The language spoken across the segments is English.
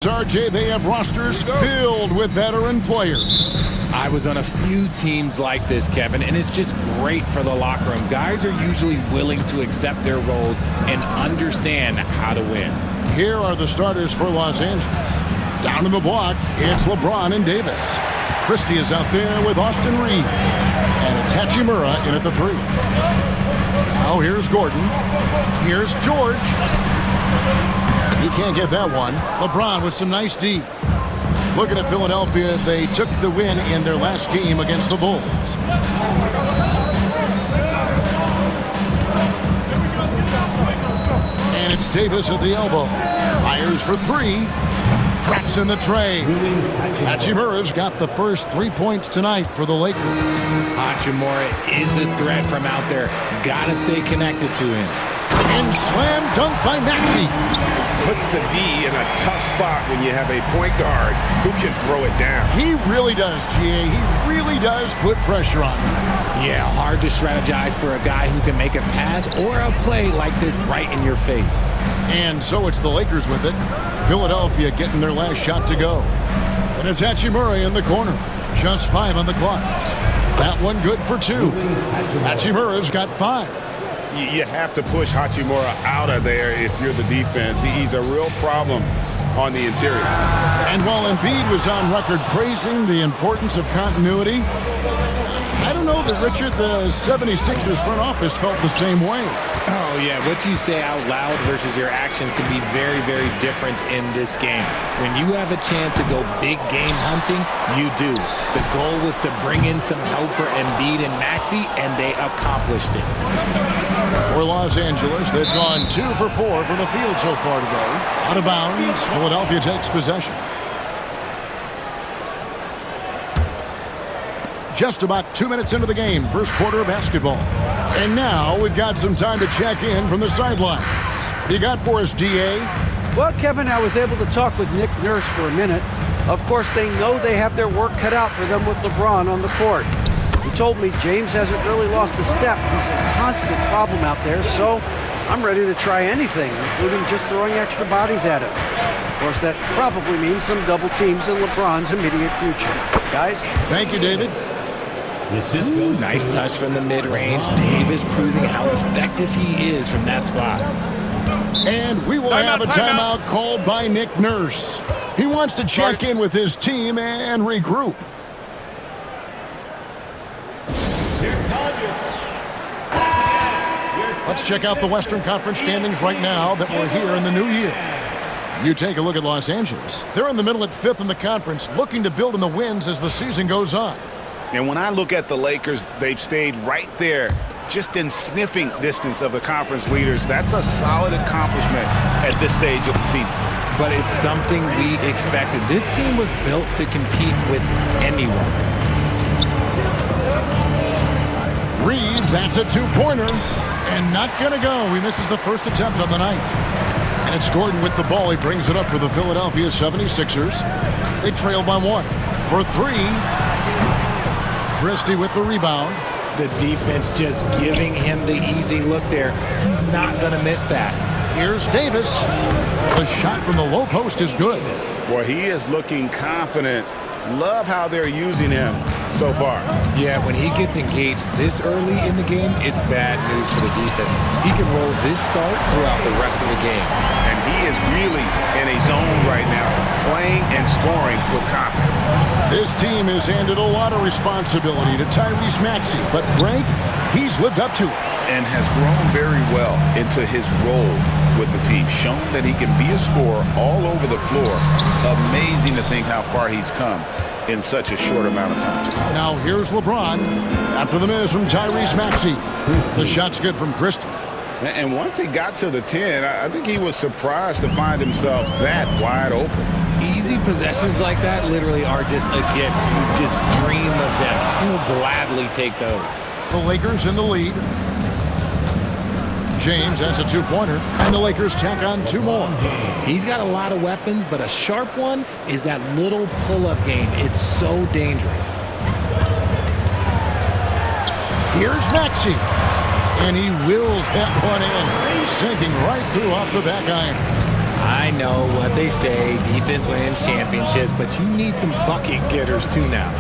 RJ, they have rosters filled with veteran players. I was on a few teams like this, Kevin, and it's just great for the locker room. Guys are usually willing to accept their roles and understand how to win. Here are the starters for Los Angeles. Down in the block, it's LeBron and Davis. Christie is out there with Austin Reeves. And it's Hachimura in at the 3. Now here's Gordon. Here's George. He can't get that one. LeBron with some nice D. Looking at Philadelphia, they took the win in their last game against the Bulls. And it's Davis at the elbow. Fires for 3. Traps in the tray. Hachimura's got the first 3 points tonight for the Lakers. Hachimura is a threat from out there. Gotta stay connected to him. And slam dunk by Maxey. Puts the D in a tough spot when you have a point guard who can throw it down. He really does, GA. He really does put pressure on him. Yeah, hard to strategize for a guy who can make a pass or a play like this right in your face. And so it's the Lakers with it. Philadelphia getting their last shot to go. And it's Hachimura in the corner. Just 5 on the clock. That one good for 2. Hachimura's got 5. You have to push Hachimura out of there if you're the defense. He's a real problem on the interior. And while Embiid was on record praising the importance of continuity, I don't know that, Richard, the 76ers front office felt the same way. Oh, yeah. What you say out loud versus your actions can be very, very different in this game. When you have a chance to go big game hunting, you do. The goal was to bring in some help for Embiid and Maxey, and they accomplished it. For Los Angeles, they've gone 2 for 4 from the field so far today. Out of bounds, Philadelphia takes possession. Just about 2 minutes into the game, first quarter of basketball. And now we've got some time to check in from the sidelines. You got for us, DA? Well, Kevin, I was able to talk with Nick Nurse for a minute. Of course, they know they have their work cut out for them with LeBron on the court. He told me James hasn't really lost a step. He's a constant problem out there, so I'm ready to try anything, including just throwing extra bodies at him. Of course, that probably means some double teams in LeBron's immediate future. Guys? Thank you, David. Ooh, nice touch from the mid-range. Davis proving how effective he is from that spot. And we will have a timeout called by Nick Nurse. He wants to check in with his team and regroup. Let's check out the Western Conference standings right now that we're here in the new year. You take a look at Los Angeles. They're in the middle at 5th in the conference, looking to build in the wins as the season goes on. And when I look at the Lakers, they've stayed right there, just in sniffing distance of the conference leaders. That's a solid accomplishment at this stage of the season. But it's something we expected. This team was built to compete with anyone. Reeves, that's a 2-pointer. And not gonna go. He misses the first attempt on the night. And it's Gordon with the ball. He brings it up for the Philadelphia 76ers. They trail by 1. For 3. Christie with the rebound. The defense just giving him the easy look there. He's not going to miss that. Here's Davis. The shot from the low post is good. Boy, he is looking confident. Love how they're using him so far. Yeah, when he gets engaged this early in the game, it's bad news for the defense. He can roll this start throughout the rest of the game. And he is really in a zone right now, playing and scoring with confidence. This team has handed a lot of responsibility to Tyrese Maxey, but Greg, he's lived up to it. And has grown very well into his role with the team, shown that he can be a scorer all over the floor. Amazing to think how far he's come in such a short amount of time. Now here's LeBron after the miss from Tyrese Maxey. The shot's good from Christie. And once he got to the 10, I think he was surprised to find himself that wide open. Easy possessions like that literally are just a gift. You just dream of them. He'll gladly take those. The Lakers in the lead. James, that's a 2-pointer, and the Lakers tack on 2 more. He's got a lot of weapons, but a sharp one is that little pull-up game. It's so dangerous. Here's Maxey, and he wills that one in, sinking right through off the back iron. I know what they say, defense wins championships, but you need some bucket getters too now.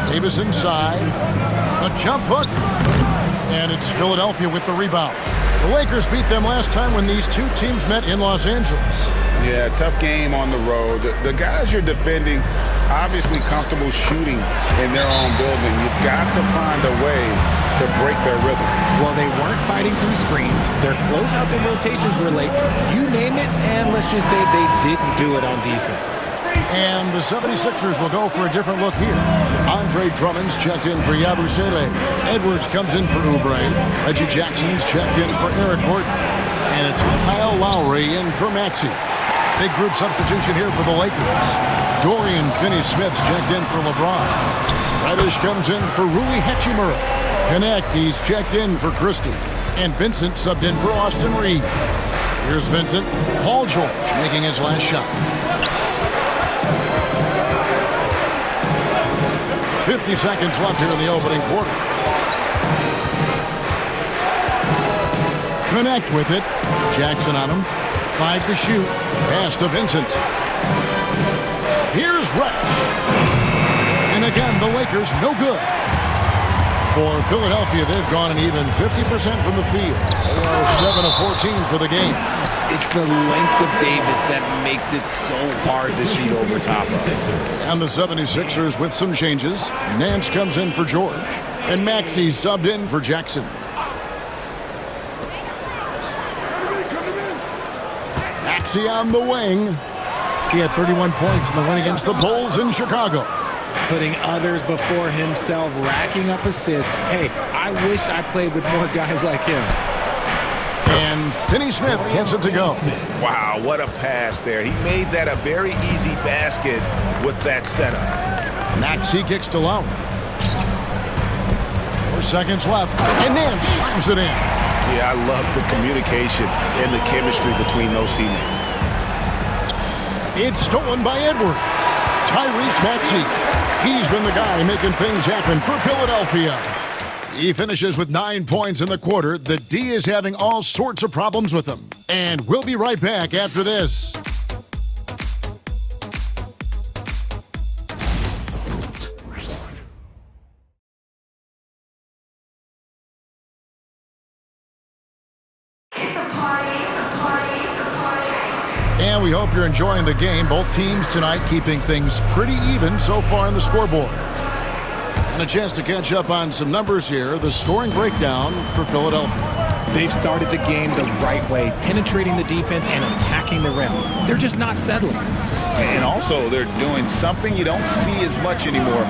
Davis inside. A jump hook. And it's Philadelphia with the rebound. The Lakers beat them last time when these two teams met in Los Angeles. Yeah, tough game on the road. The guys you're defending, obviously comfortable shooting in their own building. You've got to find a way to break their rhythm. Well, they weren't fighting through screens. Their closeouts and rotations were late. You name it, and let's just say they didn't do it on defense. And the 76ers will go for a different look here. Andre Drummond's checked in for Yabusele. Edwards comes in for Oubre. Reggie Jackson's checked in for Eric Gordon. And it's Kyle Lowry in for Maxey. Big group substitution here for the Lakers. Dorian Finney-Smith's checked in for LeBron. Reddish comes in for Rui Hachimura. Connect, he's checked in for Christie. And Vincent subbed in for Austin Reeves. Here's Vincent. Paul George making his last shot. 50 seconds left here in the opening quarter. Connect with it. Jackson on him. 5 to shoot. Pass to Vincent. Here's Rett. And again, the Lakers no good. For Philadelphia, they've gone an even 50% from the field. They are 7 of 14 for the game. It's the length of Davis that makes it so hard to shoot over top of. And the 76ers with some changes. Nance comes in for George. And Maxey subbed in for Jackson. Maxey on the wing. He had 31 points in the win against the Bulls in Chicago. Putting others before himself, racking up assists. Hey, I wish I played with more guys like him. And Finney-Smith gets it to go. Wow, what a pass there. He made that a very easy basket with that setup. Maxey kicks to Lowry. 4 seconds left. And Nance slams it in. Yeah, I love the communication and the chemistry between those teammates. It's stolen by Edwards. Tyrese Maxey. He's been the guy making things happen for Philadelphia. He finishes with 9 points in the quarter. The D is having all sorts of problems with him. And we'll be right back after this. And we hope you're enjoying the game. Both teams tonight keeping things pretty even so far in the scoreboard. And a chance to catch up on some numbers here. The scoring breakdown for Philadelphia. They've started the game the right way, penetrating the defense and attacking the rim. They're just not settling. And also, they're doing something you don't see as much anymore,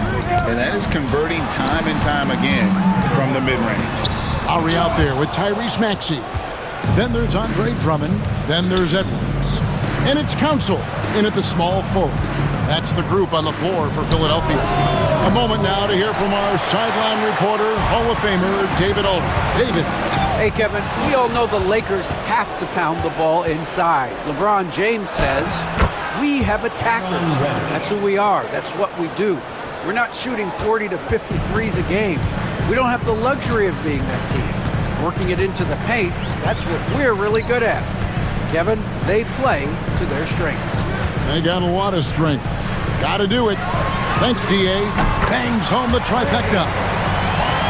and that is converting time and time again from the mid-range. Lowry out there with Tyrese Maxey. Then there's Andre Drummond. Then there's Edwards. And it's Council in at the small forward. That's the group on the floor for Philadelphia. A moment now to hear from our sideline reporter, Hall of Famer David Aldridge. David. Hey, Kevin, we all know the Lakers have to pound the ball inside. LeBron James says, we have attackers. That's who we are. That's what we do. We're not shooting 40 to 53s a game. We don't have the luxury of being that team. Working it into the paint, that's what we're really good at. Kevin, they play to their strengths. They got a lot of strength. Got to do it. Thanks, D.A. Bangs home the trifecta.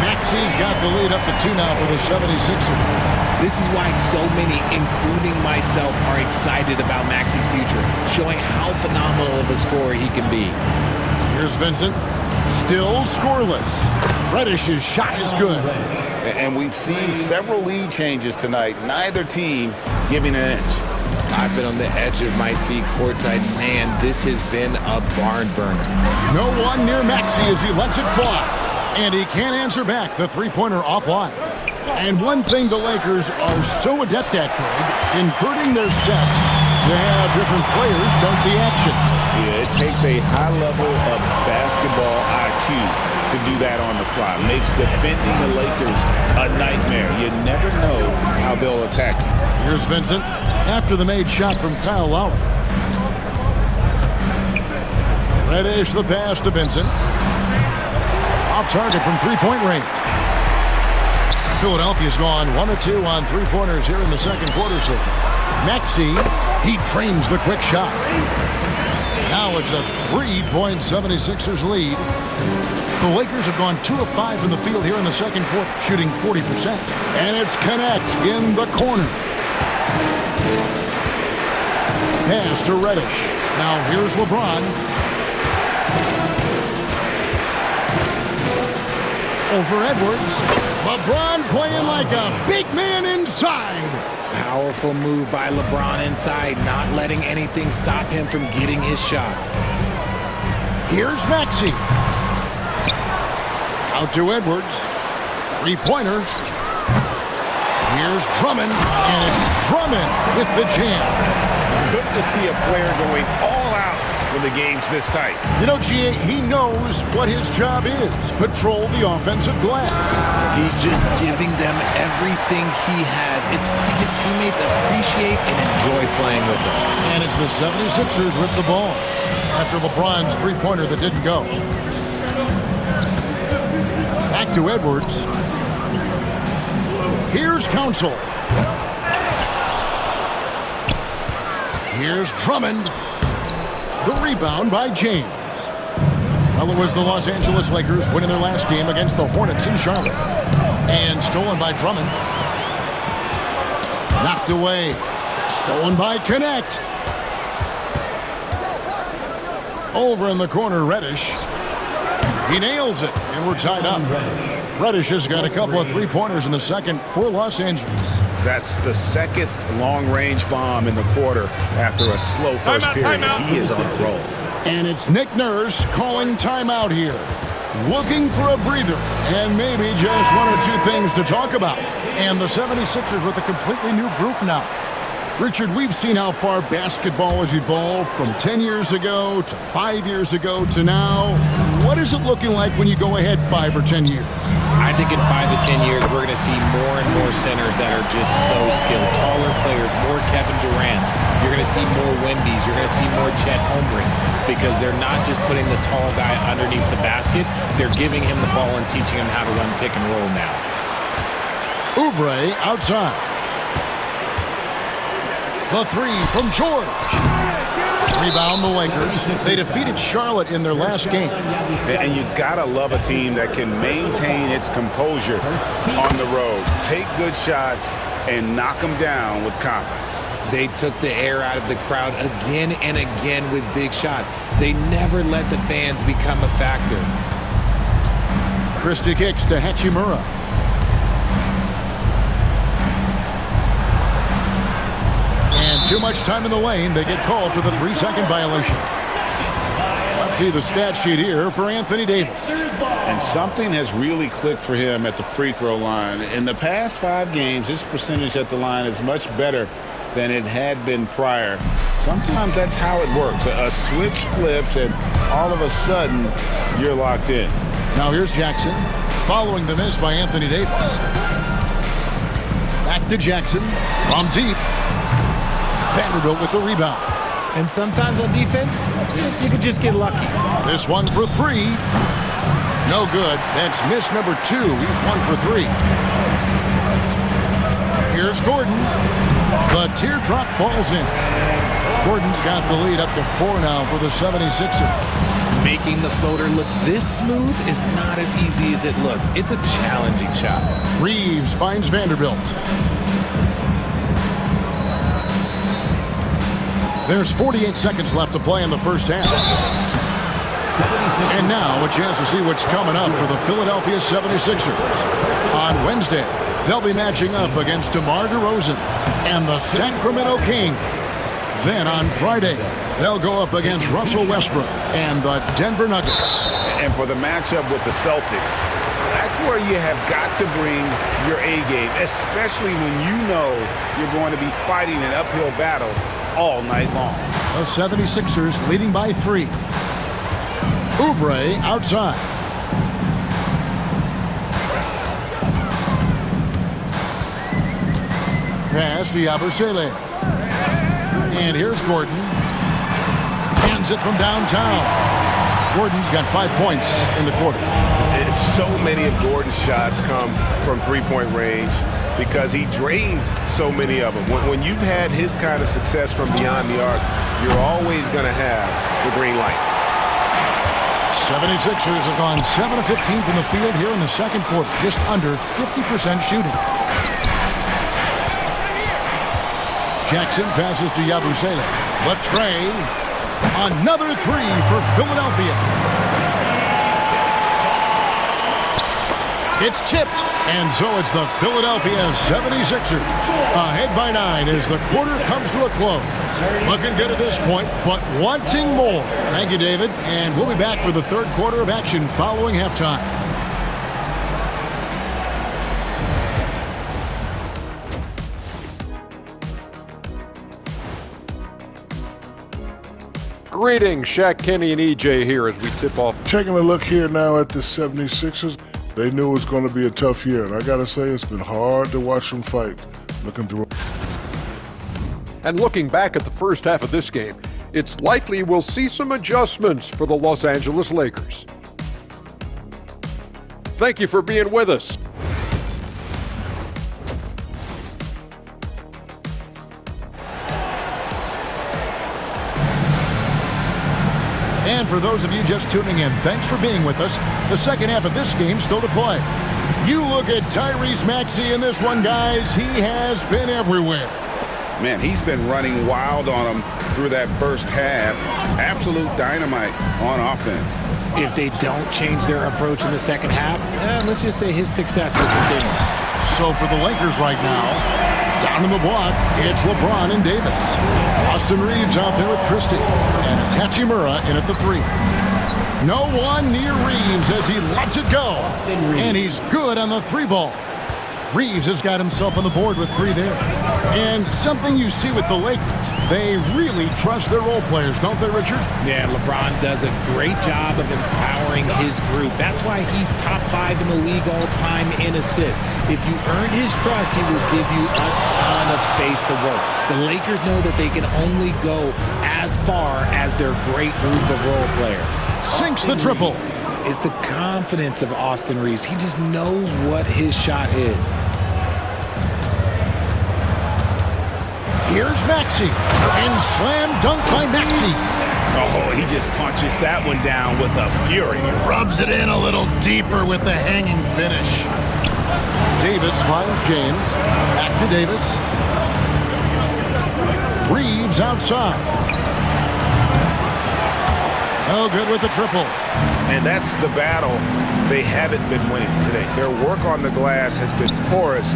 Maxey's got the lead up to 2 now for the 76ers. This is why so many, including myself, are excited about Maxey's future, showing how phenomenal of a scorer he can be. Here's Vincent. Still scoreless. Reddish's shot is good. And we've seen several lead changes tonight. Neither team giving an inch. I've been on the edge of my seat courtside. Man, this has been a barn burner. No one near Maxey as he lets it fly. And he can't answer back the three-pointer offline. And one thing the Lakers are so adept at, Craig, inverting their sets to have different players start the action. Yeah, it takes a high level of basketball IQ to do that on the fly. Makes defending the Lakers a nightmare. You never know how they'll attack you. Here's Vincent after the made shot from Kyle Lowry. Reddish the pass to Vincent. Off target from three-point range. Philadelphia's gone 1-2 on three-pointers here in the second quarter so far. Maxey, he trains the quick shot. Now it's a 3-point 76ers lead. The Lakers have gone 2 of 5 from the field here in the second quarter, shooting 40%. And it's Connect in the corner. Pass to Reddish. Now here's LeBron. Over Edwards. LeBron playing like a big man inside. Powerful move by LeBron inside, not letting anything stop him from getting his shot. Here's Maxey. Out to Edwards. Three-pointer. Here's Drummond. And it's Drummond with the jam. Good to see a player going all out when the game's this tight. You know, G.A., he knows what his job is. Patrol the offensive glass. He's just giving them everything he has. It's why his teammates appreciate and enjoy playing with him. And it's the 76ers with the ball after LeBron's three-pointer that didn't go. Back to Edwards. Here's Council. Here's Drummond. The rebound by James. Well, it was the Los Angeles Lakers winning their last game against the Hornets in Charlotte. And stolen by Drummond. Knocked away. Stolen by Connect. Over in the corner, Reddish. He nails it, and we're tied up. Reddish has got a couple of three-pointers in the second for Los Angeles. That's the second long-range bomb in the quarter after a slow first period. He is on a roll. And it's Nick Nurse calling timeout here. Looking for a breather and maybe just one or two things to talk about. And the 76ers with a completely new group now. Richard, we've seen how far basketball has evolved from 10 years ago to 5 years ago to now. What is it looking like when you go ahead 5 or 10 years? I think in 5 to 10 years, we're going to see more and more centers that are just so skilled. Taller players, more Kevin Durant's. You're going to see more Wemby's. You're going to see more Chet Holmgrens because they're not just putting the tall guy underneath the basket. They're giving him the ball and teaching him how to run pick and roll now. Oubre outside. The three from George. Rebound the Lakers. They defeated Charlotte in their last game. And you gotta love a team that can maintain its composure on the road. Take good shots and knock them down with confidence. They took the air out of the crowd again and again with big shots. They never let the fans become a factor. Christie kicks to Hachimura. And too much time in the lane. They get called for the 3-second violation. Let's see the stat sheet here for Anthony Davis. And something has really clicked for him at the free throw line. In the past 5 games, his percentage at the line is much better than it had been prior. Sometimes that's how it works. A switch flips and all of a sudden you're locked in. Now here's Jackson following the miss by Anthony Davis. Back to Jackson from deep. Vanderbilt with the rebound. And sometimes on defense, you could just get lucky. This one for 3. No good. That's miss number 2. He's 1 for 3. Here's Gordon. The teardrop falls in. Gordon's got the lead up to 4 now for the 76ers. Making the floater look this smooth is not as easy as it looked. It's a challenging shot. Reeves finds Vanderbilt. There's 48 seconds left to play in the first half. And now a chance to see what's coming up for the Philadelphia 76ers. On Wednesday, they'll be matching up against DeMar DeRozan and the Sacramento Kings. Then on Friday, they'll go up against Russell Westbrook and the Denver Nuggets. And for the matchup with the Celtics, that's where you have got to bring your A game, especially when you know you're going to be fighting an uphill battle all night long. The 76ers leading by 3. Oubre outside. Pass to Yabusele. And here's Gordon. Hands it from downtown. Gordon's got 5 points in the quarter. so many of Gordon's shots come from three-point range because he drains so many of them. When you've had his kind of success from beyond the arc, you're always going to have the green light. 76ers have gone 7 of 15 from the field here in the second quarter, just under 50% shooting. Jackson passes to Yabusele. Latre, another three for Philadelphia. It's tipped, and so it's the Philadelphia 76ers ahead by 9 as the quarter comes to a close. Looking good at this point, but wanting more. Thank you, David, and we'll be back for the third quarter of action following halftime. Greetings, Shaq, Kenny, and EJ here as we tip off. Taking a look here now at the 76ers, they knew it was going to be a tough year, and I got to say it's been hard to watch them fight. Looking through. And looking back at the first half of this game, it's likely we'll see some adjustments for the Los Angeles Lakers. Thank you for being with us. And for those of you just tuning in, thanks for being with us. The second half of this game still to play. You look at Tyrese Maxey in this one, guys. He has been everywhere. Man, he's been running wild on them through that first half. Absolute dynamite on offense. If they don't change their approach in the second half, let's just say his success will continue. So for the Lakers right now, down in the block, it's LeBron and Davis. Austin Reeves out there with Christie. And it's Hachimura in at the 3. No one near Reeves as he lets it go. And he's good on the 3 ball. Reeves has got himself on the board with 3 there. And something you see with the Lakers, they really trust their role players, don't they, Richard? Yeah, LeBron does a great job of empowering his group. That's why he's top 5 in the league all time in assists. If you earn his trust, he will give you a ton of space to work. The Lakers know that they can only go as far as their great group of role players. Sinks the triple. It's the confidence of Austin Reeves. He just knows what his shot is. Here's Maxey, and slam dunk by Maxey. Oh, he just punches that one down with a fury. Rubs it in a little deeper with the hanging finish. Davis finds James. Back to Davis. Reeves outside. Oh, good with the triple. And that's the battle they haven't been winning today. Their work on the glass has been porous,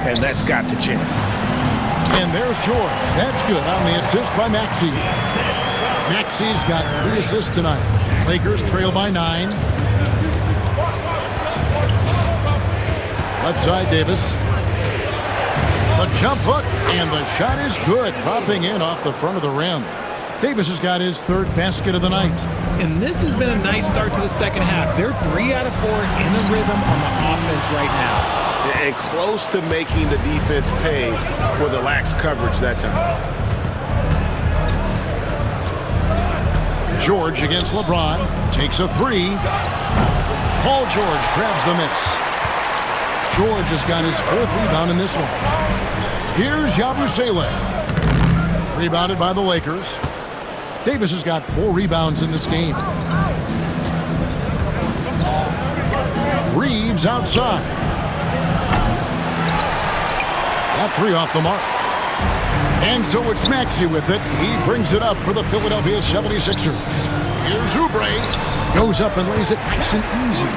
and that's got to change. And there's George. That's good on the assist by Maxey. Maxey's got 3 assists tonight. Lakers trail by 9. Left side, Davis. The jump hook, and the shot is good, dropping in off the front of the rim. Davis has got his 3rd basket of the night. And this has been a nice start to the second half. They're 3 out of 4 in the rhythm on the offense right now. And close to making the defense pay for the lax coverage that time. George against LeBron. Takes a 3. Paul George grabs the miss. George has got his 4th rebound in this one. Here's Yabusele. Rebounded by the Lakers. Davis has got 4 rebounds in this game. Reeves outside. That 3 off the mark. And so it's Maxey with it. He brings it up for the Philadelphia 76ers. Here's Oubre. Goes up and lays it nice and easy.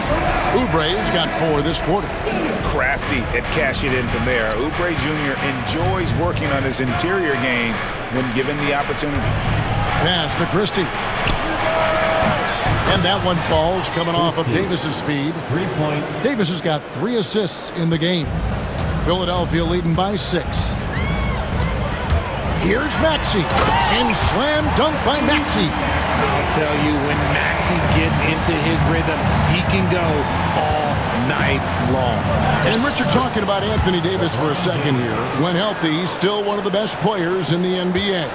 Oubre's got 4 this quarter. Crafty at cashing in from there. Oubre Jr. enjoys working on his interior game when given the opportunity. Pass to Christie. And that one falls coming off of Davis's feed. 3-point. Davis has got 3 assists in the game. Philadelphia leading by 6. Here's Maxey. And slam dunk by Maxey. I'll tell you, when Maxey gets into his rhythm, he can go all night long. And Richard, talking about Anthony Davis for a second here. When healthy, he's still one of the best players in the NBA.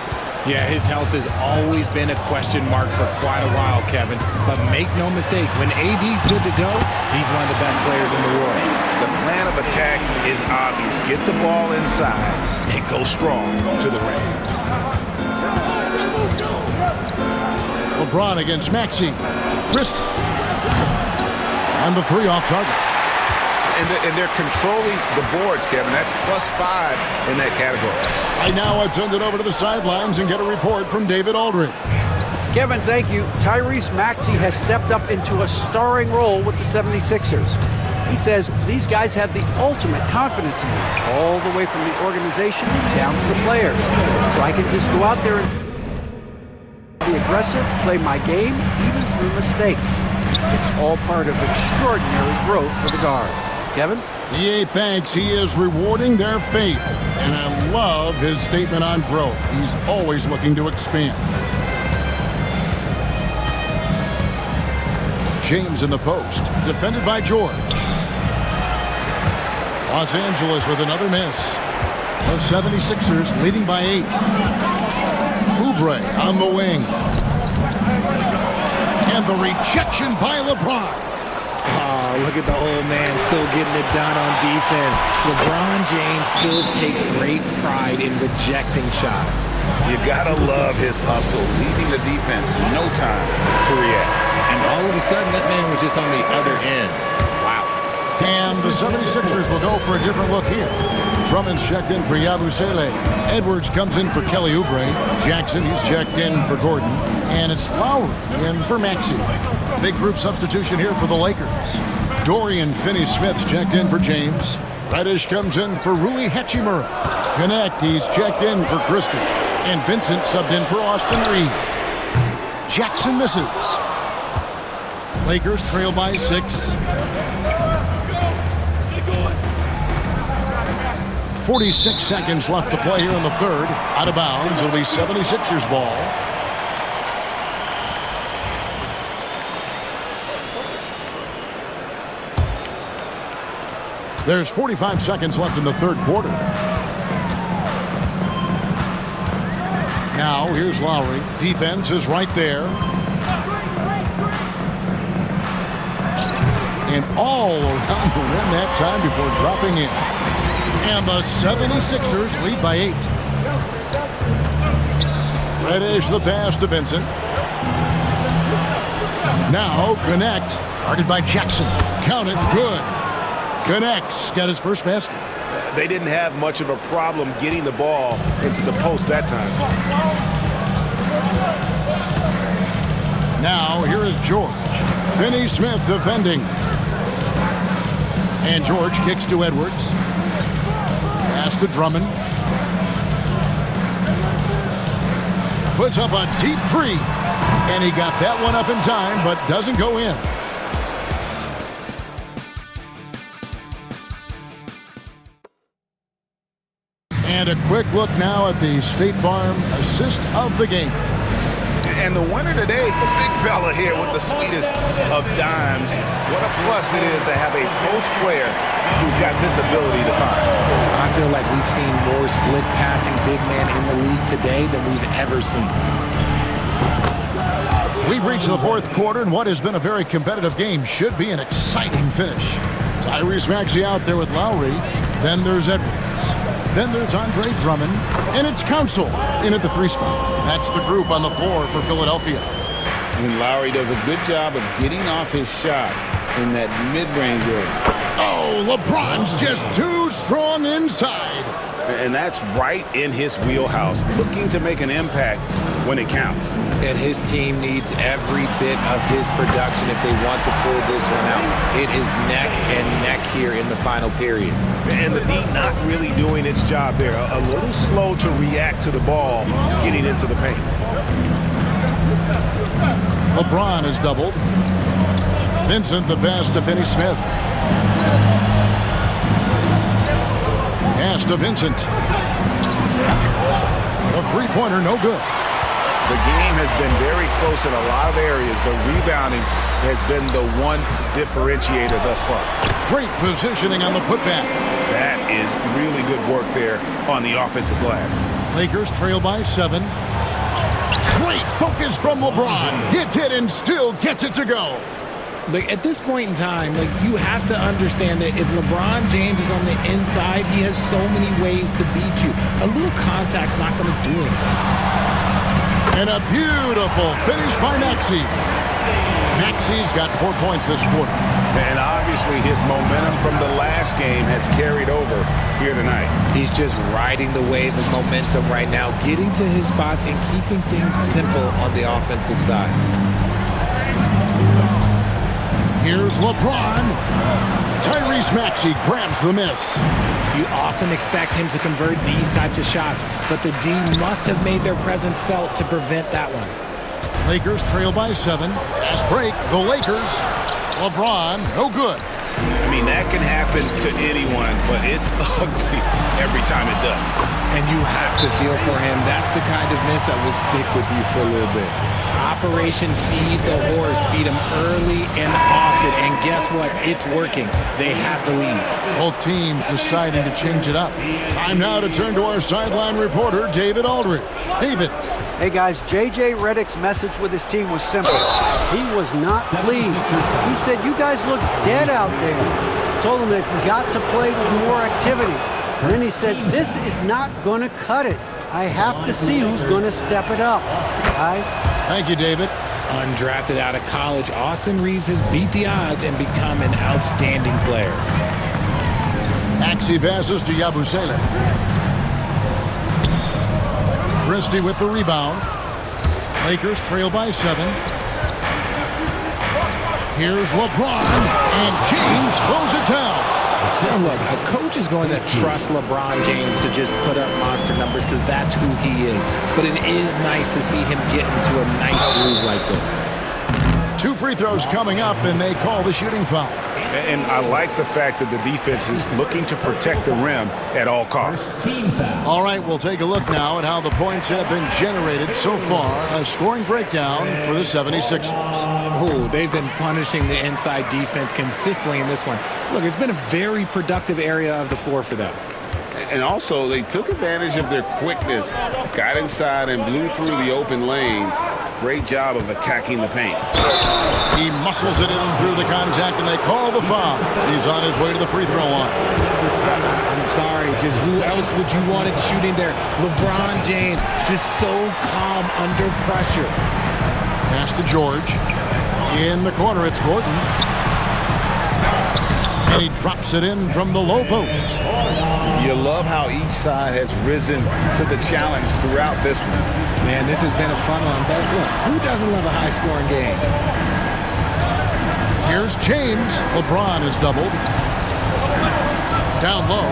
Yeah, his health has always been a question mark for quite a while, Kevin. But make no mistake, when AD's good to go, he's one of the best players in the world. The plan of attack is obvious. Get the ball inside and go strong to the rim. LeBron against Maxey. Christie. And the three off target. And they're controlling the boards, Kevin. That's +5 in that category. Right now, I'd send it over to the sidelines and get a report from David Aldridge. Kevin, thank you. Tyrese Maxey has stepped up into a starring role with the 76ers. He says these guys have the ultimate confidence in me, all the way from the organization down to the players. So I can just go out there and be aggressive, play my game, even through mistakes. It's all part of extraordinary growth for the guard. Kevin? EA thanks he is rewarding their faith, and I love his statement on growth. He's always looking to expand. James in the post, defended by George. Los Angeles with another miss. The 76ers leading by 8. Oubre on the wing. And the rejection by LeBron. Oh, look at the old man still getting it done on defense. LeBron James still takes great pride in rejecting shots. You gotta love his hustle, leaving the defense no time to react. And all of a sudden, that man was just on the other end. Wow. And the 76ers will go for a different look here. Drummond's checked in for Yabusele. Edwards comes in for Kelly Oubre. Jackson, he's checked in for Gordon. And it's Lowry in for Maxey. Big group substitution here for the Lakers. Dorian Finney-Smith's checked in for James. Reddish comes in for Rui Hachimura. Connect, he's checked in for Christie. And Vincent subbed in for Austin Reeves. Jackson misses. Lakers trail by 6. 46 seconds left to play here in the third. Out of bounds, it'll be 76ers ball. There's 45 seconds left in the third quarter. Now, here's Lowry. Defense is right there. And all around the rim that time before dropping in. And the 76ers lead by 8. Reddish the pass to Vincent. Now, Connect. Guarded by Jackson. Count it. Good. Connects. Got his first basket. They didn't have much of a problem getting the ball into the post that time. Now, here is George. Finney-Smith defending. And George kicks to Edwards. Pass to Drummond. Puts up a deep three. And he got that one up in time, but doesn't go in. And a quick look now at the State Farm assist of the game. And the winner today, the big fella here with the sweetest of dimes. What a plus it is to have a post player who's got this ability to find. I feel like we've seen more slick passing big man in the league today than we've ever seen. We've reached the fourth quarter, and what has been a very competitive game should be an exciting finish. Tyrese Maxey out there with Lowry. Then there's Edwards. Then there's Andre Drummond. And it's Council in at the 3 spot. That's the group on the floor for Philadelphia. And Lowry does a good job of getting off his shot in that mid-range area. Oh, LeBron's just too strong inside. And that's right in his wheelhouse, looking to make an impact when it counts. And his team needs every bit of his production if they want to pull this one out. It is neck and neck here in the final period. And the D not really doing its job there. A little slow to react to the ball getting into the paint. LeBron is doubled. Vincent the pass to Finney-Smith. Pass to Vincent. The three-pointer no good. The game has been very close in a lot of areas, but rebounding has been the one differentiator thus far. Great positioning on the putback. That is really good work there on the offensive glass. Lakers trail by 7. Great focus from LeBron. Gets it and still gets it to go. Like, at this point in time, you have to understand that if LeBron James is on the inside, he has so many ways to beat you. A little contact's not going to do anything. And a beautiful finish by Maxey. Maxey's got 4 points this quarter. And obviously his momentum from the last game has carried over here tonight. He's just riding the wave of momentum right now, getting to his spots and keeping things simple on the offensive side. Here's LeBron. Tyrese Maxey grabs the miss. You often expect him to convert these types of shots, but the D must have made their presence felt to prevent that one. Lakers trail by 7. Fast break, the Lakers. LeBron, no good. I mean, that can happen to anyone, but it's ugly every time it does. And you have to feel for him. That's the kind of miss that will stick with you for a little bit. Operation Feed the Horse. Feed him early and often. And guess what? It's working. They have the lead. Both teams deciding to change it up. Time now to turn to our sideline reporter, David Aldridge. David. Hey guys, J.J. Redick's message with his team was simple. He was not pleased. He said, you guys look dead out there. Told him they've got to play with more activity. And then he said, this is not going to cut it. I have to see who's going to step it up. Guys. Thank you, David. Undrafted out of college, Austin Reeves has beat the odds and become an outstanding player. Maxey passes to Yabusele. Christie with the rebound. Lakers trail by 7. Here's LeBron, and James throws it down. Now look, a coach is going to trust LeBron James to just put up monster numbers because that's who he is. But it is nice to see him get into a nice groove like this. 2 free throws coming up, and they call the shooting foul. And I like the fact that the defense is looking to protect the rim at all costs. All right, we'll take a look now at how the points have been generated so far. A scoring breakdown for the 76ers. Oh, they've been punishing the inside defense consistently in this one. Look, it's been a very productive area of the floor for them. And also, they took advantage of their quickness, got inside and blew through the open lanes. Great job of attacking the paint. He muscles it in through the contact, and they call the foul. He's on his way to the free throw line. I'm sorry, just who else would you want it shooting there? LeBron James, just so calm under pressure. Pass to George. In the corner, it's Gordon. And he drops it in from the low post. You love how each side has risen to the challenge throughout this one. Man, this has been a fun one. But look, who doesn't love a high-scoring game? Here's James. LeBron is doubled. Down low,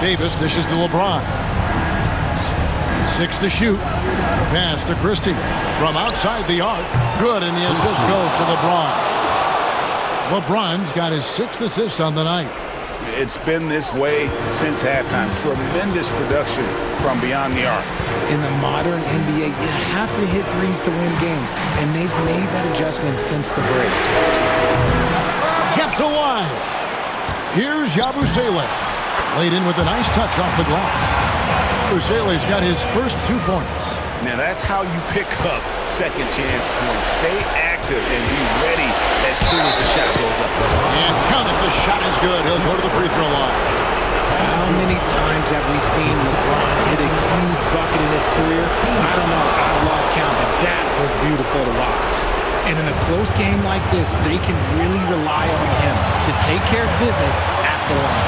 Davis dishes to LeBron. 6 to shoot. Pass to Christie. From outside the arc. Good, and the assist goes to LeBron. LeBron's got his 6th assist on the night. It's been this way since halftime. Tremendous production from beyond the arc. In the modern NBA, you have to hit threes to win games, and they've made that adjustment since the break. Kept alive. Here's Yabusele. Laid in with a nice touch off the glass. Yabusele's got his first 2 points. Now that's how you pick up second chance points. Stay active and be ready as soon as the shot goes up. And count it, the shot is good. He'll go to the free throw line. How many times have we seen LeBron hit a huge bucket in his career? I don't know. I've lost count, but that was beautiful to watch. And in a close game like this, they can really rely on him to take care of business at the line.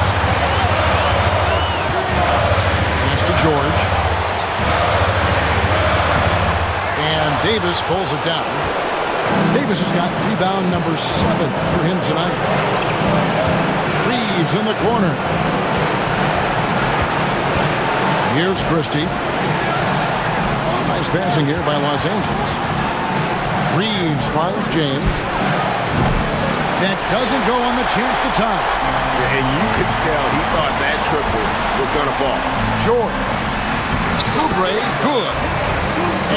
Pass to George. And Davis pulls it down. Davis has got rebound number 7 for him tonight. Reeves in the corner. Here's Christie. Nice passing here by Los Angeles. Reeves finds James. That doesn't go on the chance to tie. And you could tell he thought that triple was going to fall. George. Oubre, good.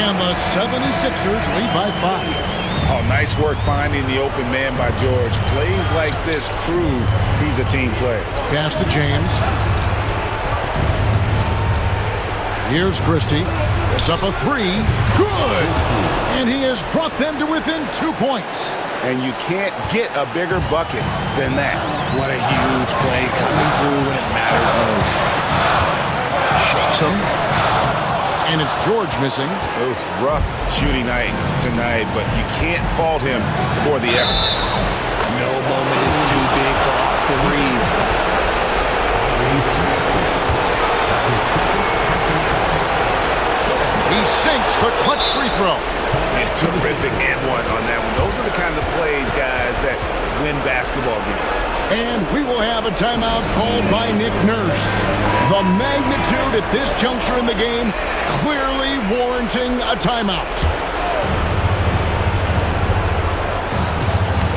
And the 76ers lead by 5. Oh, nice work finding the open man by George. Plays like this prove he's a team player. Pass to James. Here's Christie. It's up a three. Good! And he has brought them to within 2 points. And you can't get a bigger bucket than that. What a huge play coming through when it matters most. Shakes him. And it's George missing. Oof, rough shooting night tonight, but you can't fault him for the effort. No moment is too big for Austin Reaves. He sinks the clutch free throw. Yeah, terrific and one on that one. Those are the kind of plays, guys, that win basketball games. And we will have a timeout called by Nick Nurse. The magnitude at this juncture in the game clearly warranting a timeout.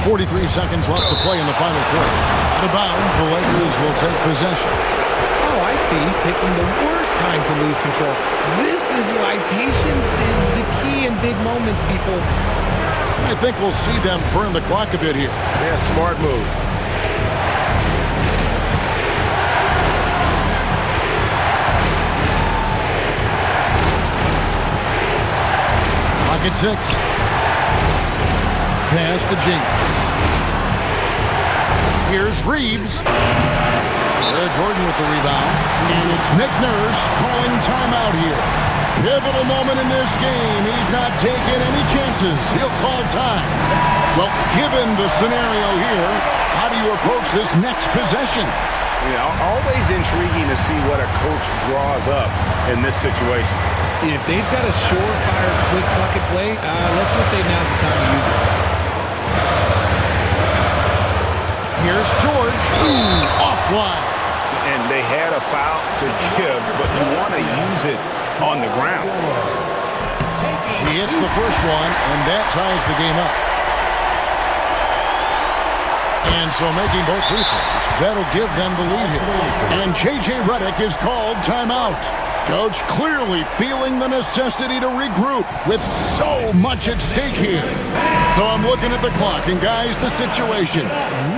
43 seconds left to play in the final quarter. Out of bounds, the Lakers will take possession. Oh, I see. Picking the worst time to lose control. This is why patience is the key in big moments, people. I think we'll see them burn the clock a bit here. Yeah, smart move. Clock at 6. Pass to James. Here's Reaves. Eric Gordon with the rebound. And it's Nick Nurse calling timeout here. Pivotal moment in this game. He's not taking any chances. He'll call time. Well, given the scenario here, how do you approach this next possession? Yeah, always intriguing to see what a coach draws up in this situation. If they've got a surefire quick bucket play, let's just say now's the time to use it. Here's George. Offline. And they had a foul to give, but you want to use it on the ground. He hits the first one, and that ties the game up. And so making both free throws, that'll give them the lead here. And J.J. Redick is called timeout. Coach clearly feeling the necessity to regroup with so much at stake here. So I'm looking at the clock, and guys, the situation.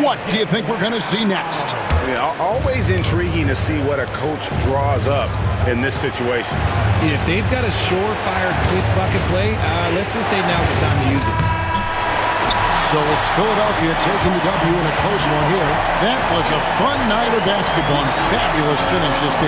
What do you think we're going to see next? Yeah, always intriguing to see what a coach draws up in this situation. If they've got a surefire quick bucket play, let's just say now's the time to use it. So it's Philadelphia taking the W in a close one here. That was a fun night of basketball and fabulous finish this game.